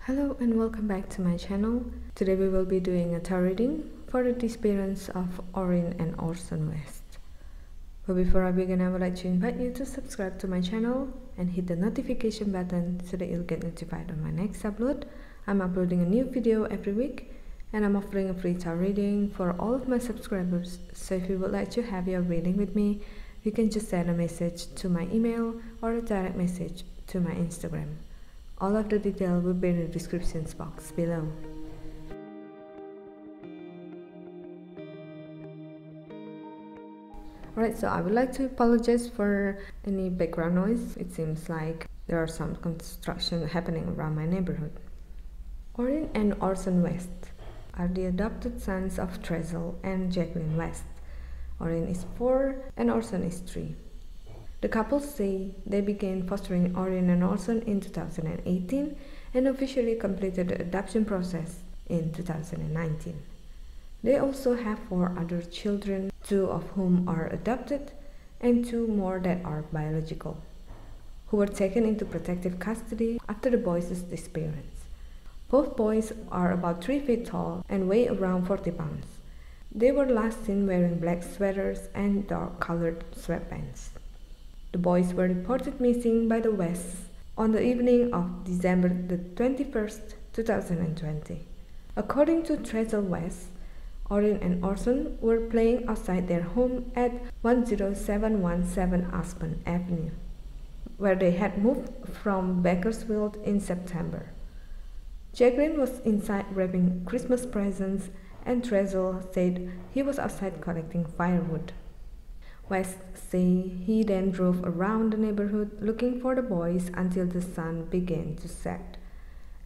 Hello and welcome back to my channel. Today we will be doing a tarot reading for the Disappearance of Orrin and Orson West. But before I begin, I would like to invite you to subscribe to my channel and hit the notification button so that you'll get notified on my next upload. I'm uploading a new video every week and I'm offering a free tarot reading for all of my subscribers. So if you would like to have your reading with me, you can just send a message to my email or a direct message to my Instagram. All of the details will be in the description box below. Alright, so I would like to apologize for any background noise. It seems like there are some construction happening around my neighborhood. Orrin and Orson West are the adopted sons of Trezell and Jacqueline West. Orrin is 4 and Orson is 3. The couple say they began fostering Orrin and Orson in 2018 and officially completed the adoption process in 2019. They also have 4 other children, 2 of whom are adopted and 2 more that are biological, who were taken into protective custody after the boys' disappearance. Both boys are about 3 feet tall and weigh around 40 pounds. They were last seen wearing black sweaters and dark-colored sweatpants. The boys were reported missing by the Wests on the evening of December the 21st, 2020. According to Trezell West, Orrin and Orson were playing outside their home at 10717 Aspen Avenue, where they had moved from Bakersfield in September. Jacqueline was inside wrapping Christmas presents and Trezell said he was outside collecting firewood. West say he then drove around the neighborhood looking for the boys until the sun began to set.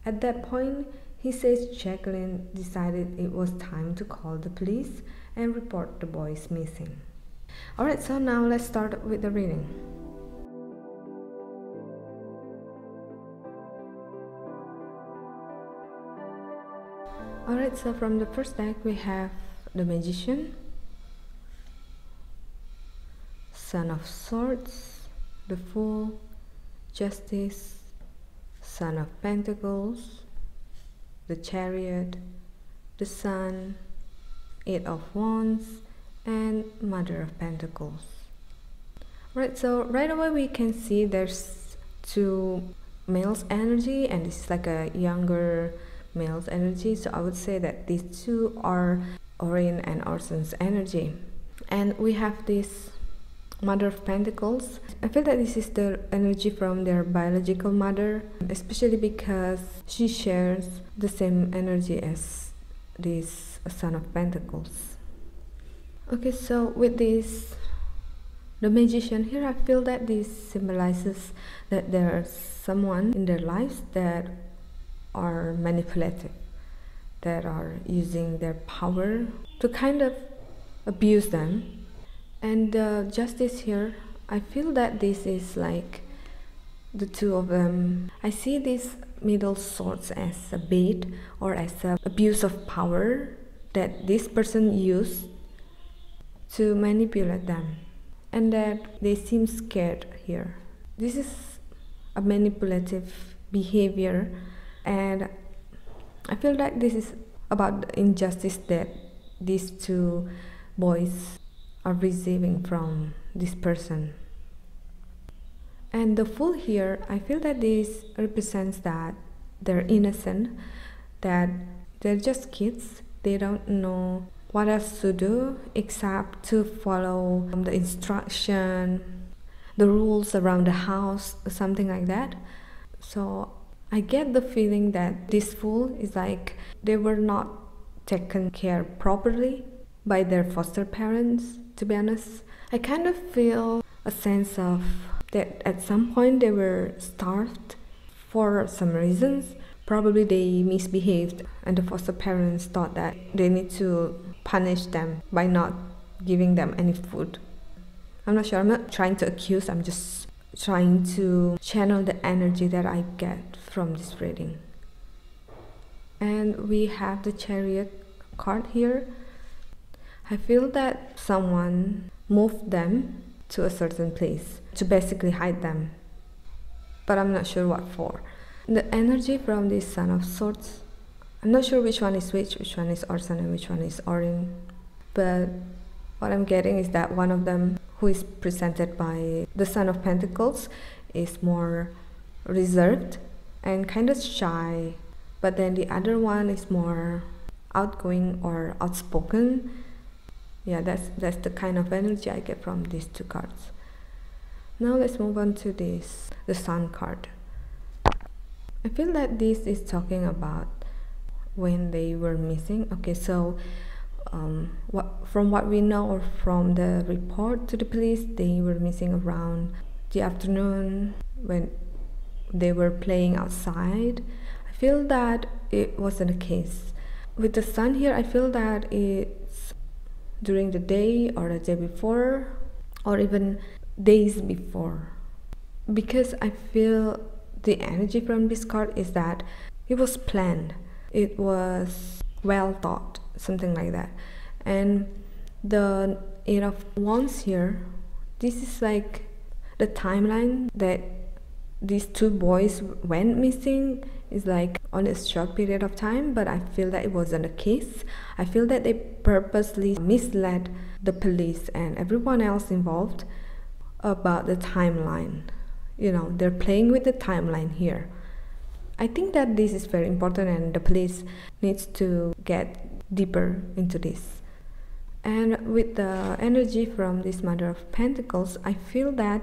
At that point, he says Jacqueline decided it was time to call the police and report the boys missing. Alright, so now let's start with the reading. Alright, so from the first deck we have the Magician, Son of Swords, the Fool, Justice, Son of Pentacles, the Chariot, the Sun, 8 of Wands, and Mother of Pentacles. Right, so right away we can see there's 2 males energy and this is like a younger male's energy. So I would say that these 2 are Orrin and Orson's energy. And we have this Mother of Pentacles. I feel that this is the energy from their biological mother, especially because she shares the same energy as this Son of Pentacles. Okay, so with this, the Magician here, I feel that this symbolizes that there's someone in their lives that are manipulative, that are using their power to kind of abuse them. And the Justice here, I feel that this is like the 2 of them. I see these middle swords as a bait or as an abuse of power that this person used to manipulate them, and that they seem scared here. This is a manipulative behavior, and I feel like this is about the injustice that these 2 boys are receiving from this person. And the Fool here, I feel that this represents that they're innocent, that they're just kids. They don't know what else to do except to follow the instruction, the rules around the house, something like that. So I get the feeling that this Fool is like they were not taken care properly by their foster parents. To be honest, I kind of feel a sense of that at some point they were starved for some reasons. Probably they misbehaved and the foster parents thought that they need to punish them by not giving them any food. I'm not sure, I'm not trying to accuse, I'm just trying to channel the energy that I get from this reading. And we have the Chariot card here. I feel that someone moved them to a certain place to basically hide them, but I'm not sure what for. The energy from this Son of Swords, I'm not sure which one is which one is Orson and which one is Orrin, but what I'm getting is that one of them, who is presented by the Son of Pentacles, is more reserved and kind of shy, but then the other one is more outgoing or outspoken. Yeah, that's the kind of energy I get from these two cards. Now let's move on to this, the Sun card. I feel that this is talking about when they were missing. Okay, so from what we know, or from the report to the police, they were missing around the afternoon when they were playing outside. I feel that it wasn't the case. With the sun here, I feel that it's during the day or the day before, or even days before, because I feel the energy from this card is that it was planned, it was well thought, something like that. And the Eight of Wands here, this is like the timeline that these two boys went missing is like on a short period of time, but I feel that it wasn't the case. I feel that they purposely misled the police and everyone else involved about the timeline. You know, they're playing with the timeline here. I think that this is very important and the police needs to get deeper into this. And with the energy from this Mother of Pentacles, I feel that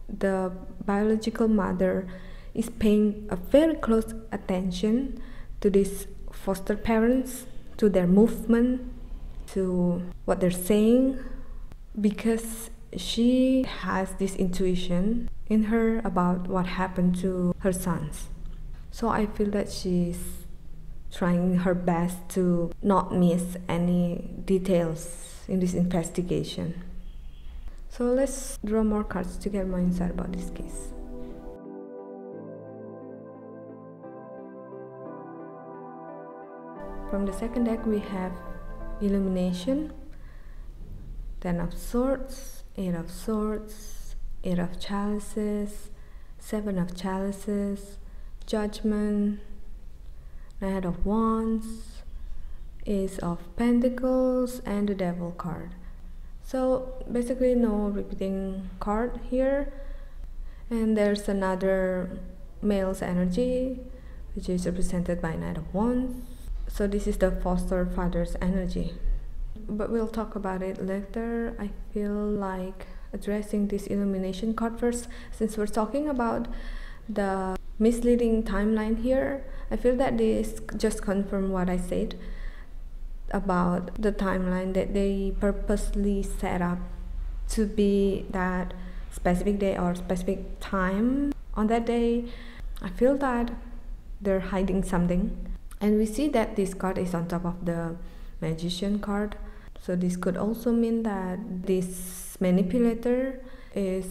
the biological mother is paying a very close attention to these foster parents, to their movement, to what they're saying, because she has this intuition in her about what happened to her sons. So I feel that she's trying her best to not miss any details in this investigation. So let's draw more cards to get more insight about this case. From the second deck we have Illumination, Ten of Swords, Eight of Swords, Eight of Chalices, Seven of Chalices, Judgment, Knight of Wands, Ace of Pentacles, and the Devil card. So basically no repeating card here. And there's another male's energy, which is represented by Knight of Wands. So this is the foster father's energy, but we'll talk about it later. I feel like addressing this Illumination card first, since we're talking about the misleading timeline here. I feel that this just confirms what I said about the timeline, that they purposely set up to be that specific day or specific time on that day. I feel that they're hiding something, and we see that this card is on top of the Magician card. So this could also mean that this manipulator is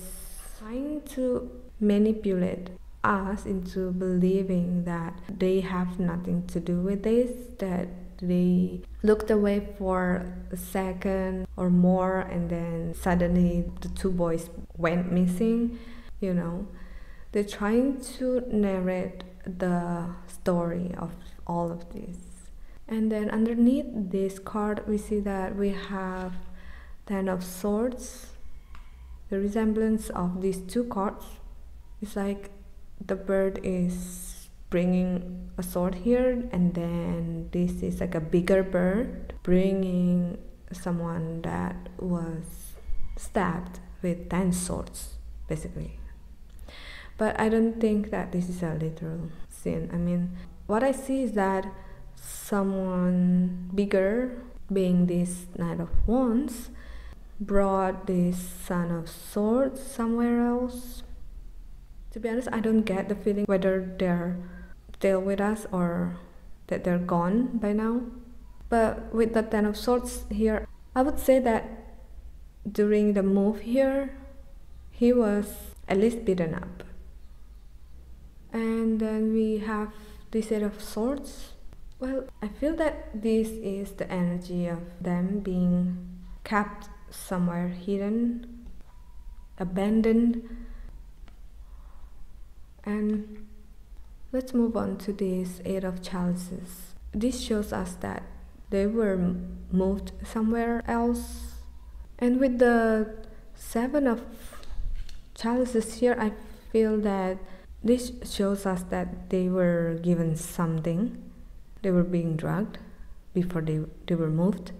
trying to manipulate us into believing that they have nothing to do with this, that they looked away for a second or more and then suddenly the two boys went missing. You know, they're trying to narrate the story of all of this. And then underneath this card we see that we have Ten of Swords. The resemblance of these two cards is like the bird is bringing a sword here, and then this is like a bigger bird bringing someone that was stabbed with 10 swords basically. But I don't think that this is a literal scene. I mean, what I see is that someone bigger, being this Knight of Wands, brought this Son of Swords somewhere else. To be honest, I don't get the feeling whether they're still with us or that they're gone by now. But with the Ten of Swords here, I would say that during the move here, he was at least beaten up. And then we have this Eight of Swords. Well, I feel that this is the energy of them being kept somewhere hidden, abandoned. And Let's move on to this Eight of Chalices. This shows us that they were moved somewhere else. And with the Seven of Chalices here, I feel that this shows us that they were given something. They were being drugged before they were moved.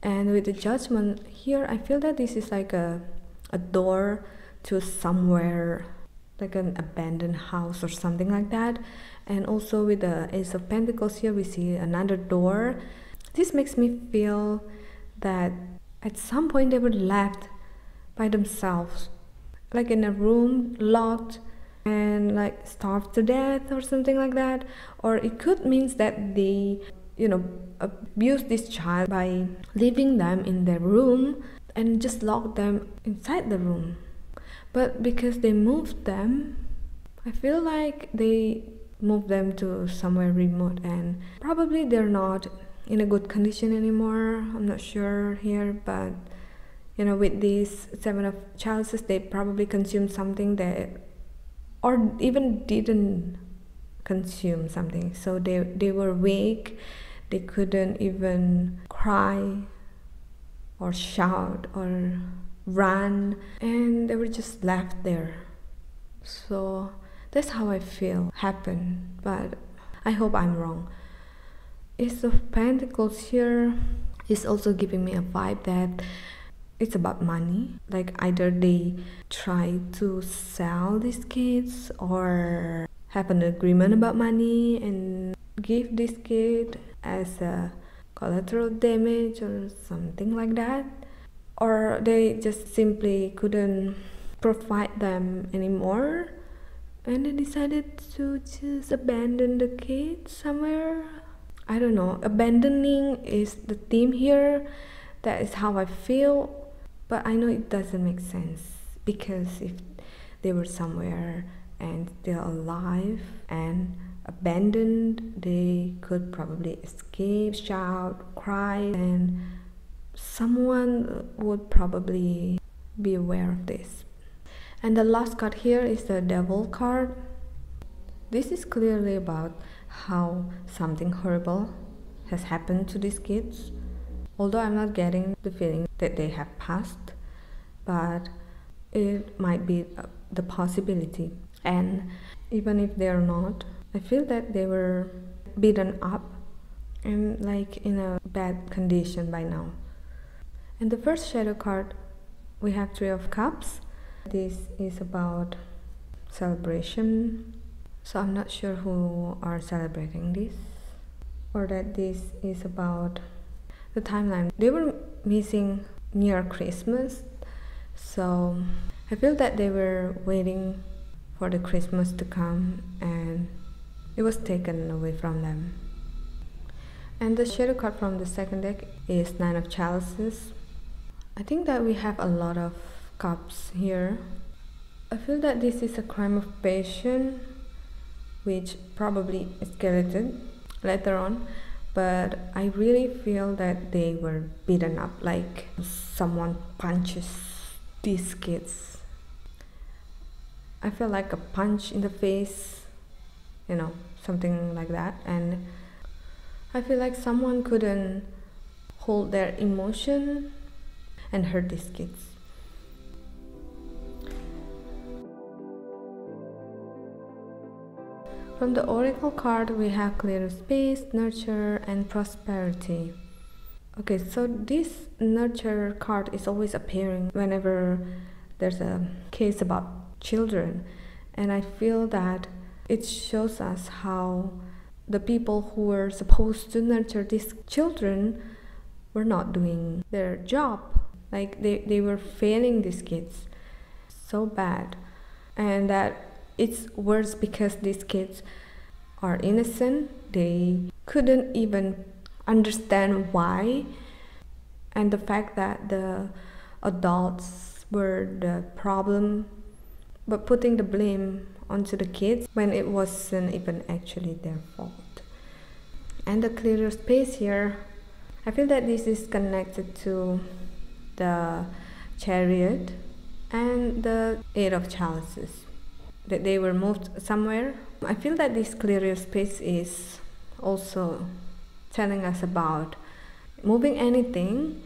And with the Judgment here, I feel that this is like a door to somewhere, like an abandoned house or something like that. And also with the Ace of Pentacles here, we see another door. This makes me feel that at some point they were left by themselves, like in a room, locked, and like starved to death or something like that. Or it could mean that they, abused this child by leaving them in their room and just locked them inside the room. But because they moved them, I feel like they moved them to somewhere remote, and probably they're not in a good condition anymore. I'm not sure here, but with these Seven of Chalices, they probably consumed something that, or even didn't consume something. So they were weak. They couldn't even cry or shout or run, and they were just left there. So that's how I feel happened, but I hope I'm wrong. Ace of Pentacles here is also giving me a vibe that it's about money. Like either they try to sell these kids or have an agreement about money and give this kid as a collateral damage or something like that. Or they just simply couldn't provide them anymore and they decided to just abandon the kid somewhere. I don't know. Abandoning is the theme here. That is how I feel. But I know it doesn't make sense, because if they were somewhere and still alive and abandoned, they could probably escape, shout, cry, and someone would probably be aware of this. And the last card here is the Devil card. This is clearly about how something horrible has happened to these kids. Although I'm not getting the feeling that they have passed, but it might be the possibility. And even if they're not, I feel that they were beaten up and like in a bad condition by now. And the first shadow card, we have Three of Cups. This is about celebration. So I'm not sure who are celebrating this, or that this is about the timeline. They were missing near Christmas, so I feel that they were waiting for the Christmas to come and it was taken away from them. And the shadow card from the second deck is Nine of Chalices. I think that we have a lot of cups here. I feel that this is a crime of passion, which probably escalated later on, but I really feel that they were beaten up, like someone punches these kids. I feel like a punch in the face, something like that. And I feel like someone couldn't hold their emotion and hurt these kids. From the Oracle card, we have Clear Space, Nurture, and Prosperity. Okay, so this Nurture card is always appearing whenever there's a case about children. And I feel that it shows us how the people who were supposed to nurture these children were not doing their job. Like they were failing these kids so bad. And that it's worse because these kids are innocent. They couldn't even understand why. And the fact that the adults were the problem, but putting the blame onto the kids when it wasn't even actually their fault. And the clearer space here, I feel that this is connected to the Chariot and the Eight of Chalices. That they were moved somewhere I feel that this clearer space is also telling us about moving anything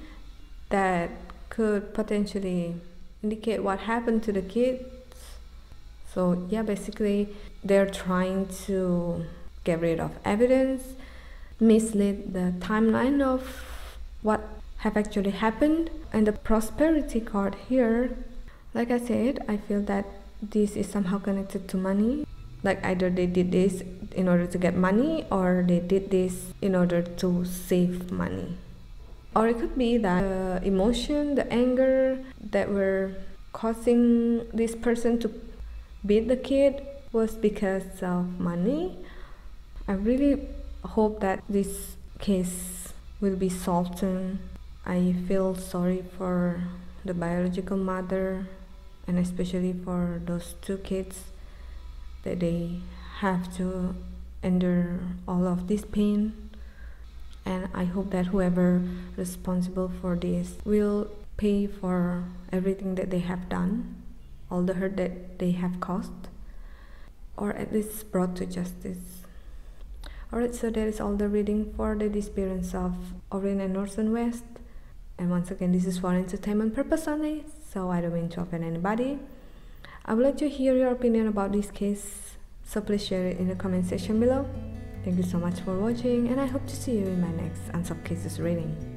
that could potentially indicate what happened to the kids. So yeah, basically they're trying to get rid of evidence, mislead the timeline of what have actually happened. And the prosperity card here, like I said, I feel that this is somehow connected to money. Like either they did this in order to get money, or they did this in order to save money. Or it could be that the emotion, the anger that were causing this person to beat the kid was because of money. I really hope that this case will be solved soon. I feel sorry for the biological mother, and especially for those two kids, that they have to endure all of this pain. And I hope that whoever responsible for this will pay for everything that they have done, all the hurt that they have caused, or at least brought to justice. Alright, so that is all the reading for the Disappearance of Orrin and Orson West. And once again, this is for entertainment purpose only, so I don't mean to offend anybody. I would like to hear your opinion about this case, so please share it in the comment section below. Thank you so much for watching, and I hope to see you in my next Unsolved Cases reading.